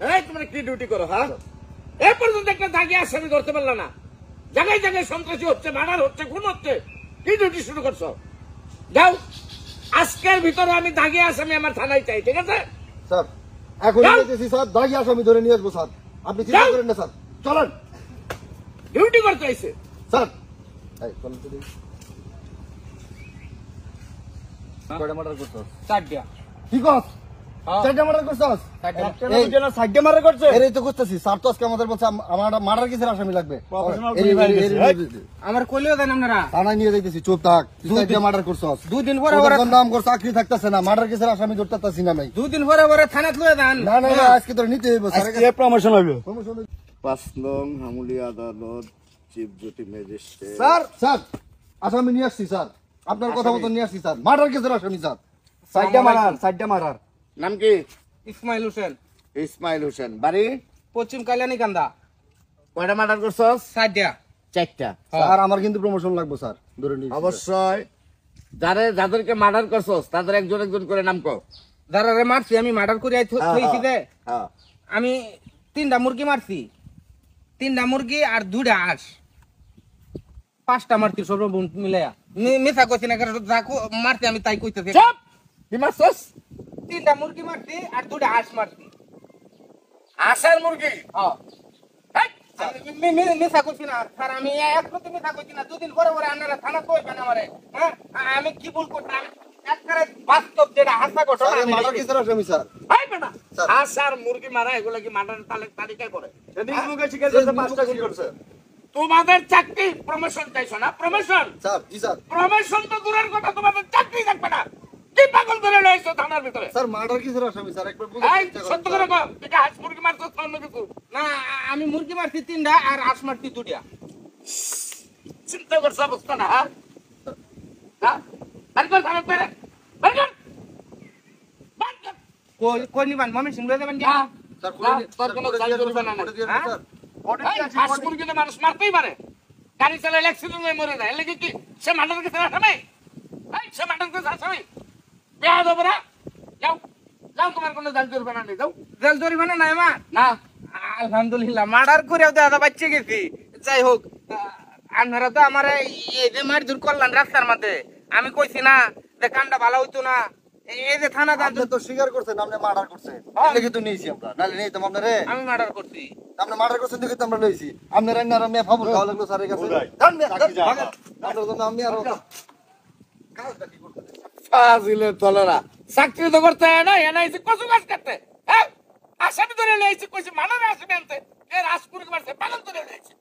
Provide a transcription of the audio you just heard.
এই তোমরা কি ডিউটি করো? হ্যাঁ, এ পর্যন্ত একটা দাগি আসামি ধরতে পারলো না। জায়গায় জায়গায় সন্ত্রাসী হচ্ছে, মার্ডার হচ্ছে, খুন হচ্ছে। কি ডিউটি শুরু করছো? যাও, আজকের ভিতরে আমি দাগি আসামি আমার থানায় চাই, ঠিক আছে? স্যার এখন নিয়েছি স্যার, দাগি আসামি ধরে নিয়ে আসবো স্যার, আপনি চিন্তা করেন না স্যার, চলেন। ডিউটি করতে আইছে স্যার চলেন তো দেখি। কয়টা মার্ডার করছস? 4টা। কি কস? 4টা মার্ডার করছস? সাইডে মারা করছে। এরই তো করতেছি স্যার, তো আজকে আমাদের বলছে আমার মার্ডার কেসের আসামি লাগবে। আমার কইলেও দেন আপনারা। থানায় নিয়ে যাইতেছি, চুপ থাক। তুই 4টা মার্ডার করছস, 2 দিন পরে পরে নাম কর, চাকরি থাকতেছে না, মার্ডার কেসের আসামি ধরতেছি না। নাই 2 দিন পরে পরে থানাত লয়ে দেন। না না না, আজকে তোর নিতে হইব স্যার, আজকে প্রমোশন হইবে। 5 নং হামুলিয়া আদালত, chief duty magistrate. Sir sir আসামি নিয়ে আসছি স্যার, আপনার কথা মতো নিয়ে আসছি স্যার, মার্ডার কেসের আসামি স্যার। 4টা মারার। নাম কি? ইসমাইল হোসেন, ইসমাইল হোসেন, বাড়ি? পশ্চিম কালিয়ানি কান্দা। কয়টা মার্ডার করছস? 4টা। 4টা। স্যার আমার কিন্তু প্রমোশন লাগবে স্যার, ধরে নিন। অবশ্যই। যাদেরকে মার্ডার করছস তাদের একজন একজন করে নাম কর। যারা রে মারছি আমি মার্ডার করে থইছি দে। হ্যাঁ, আমি 3টা মুরগি মারছি, 3টা মুরগি আর 2টা হাঁস, 5টা মারছি সর্বগুণ মিলাইয়া। মিথ্যা কইছি না, কারণ যা মারছি আমি তাই কইতেছি। চুপ! কি মারছস? 3টা মুরগি মারছি আর 2টা হাঁস মারছি। আসার মুরগি? হ্যাঁ, হেই! মিথ্যা কইছি না স্যার, আমি এক প্রতি মিথ্যা কইছি না। 2 দিন পরে পরে আপনারা থানা কইবেন আমারে। হ্যাঁ, আমি কি ভুল করলাম? একবারে বাস্তব যেটা হাসা ঘটনা। স্যার মার্ডার কেসের আসামি স্যার। হাই বেটা, আসার মুরগি মারা এগুলা কি মার্ডার তালিকায় পড়ে? এদিকে মুখে শিখাইছে 5টা গুণ করছে। তোমাদের চাকরি প্রমোশন চাইছো না? প্রমোশন স্যার জি স্যার। প্রমোশন তো দূরের কথা, তোমাদের চাকরি থাকবে না। কি পাগল ধরে লইছো থানার ভিতরে? স্যার মার্ডার কেসের আসামি স্যার, একবার এই সত্য করে কও, এটা হাঁস মুরগি মারছো অন্য কিছু না? আমি মুরগি মারছি 3টা আর হাঁস মারছি 2টা। চিন্তা করছ অবস্থা না? হ্যাঁ, আর কর থানা করে বের কর। কই নিবান মামি সিং লয়ে যাবেন কি? স্যার না, তোর কোনো দায় করবে না। হ্যাঁ? হাঁস মুরগি তো মানুষ মারতেই পারে। গাড়ি চালালে অ্যাক্সিডেন্ট হয়ে মরে যায়। এর লাগি কি সে মার্ডার কেসের আসামি? সে মার্ডার কেসের আসামি? বেয়াদ হবে না? যাও, যাও, তোমার কোনো জাল জরিমানা নেই, যাও। জাল জরিমানা নাই আমার? না, আলহামদুলিল্লাহ মার্ডার করেও তো আদা বাচ্চা গেছি। যাই হোক, আপনারা তো আমার এই যে মারধর করলেন রাস্তার মধ্যে, আমি কইছি না যে কামটা ভালো হইতো না। এই যে থানা আপনি তো স্বীকার করছেন আপনি মার্ডার করছেন, দেখে তো নিয়েছি আমরা, নাহলে নেই তো আপনারে। আমি মার্ডার করছি। আপনি মার্ডার করছেন দেখে তো আমরা লইছি। আপনার রান্না আর মেয়ে ফাবুল খাওয়া লাগলো স্যারের কাছে। জান মেয়ে, আপনার জন্য আমি আর কাজটা কি করতে? ফাজিলের দলেরা চাকরি তো করতে হয় না, এনে এসে কচু গাছ কাটতে। হ্যাঁ, আসামি ধরে লইছি, কইছি মানারে আসামি আনতে। এর রাজপুরি মারছে, পালন ধরে লইছি।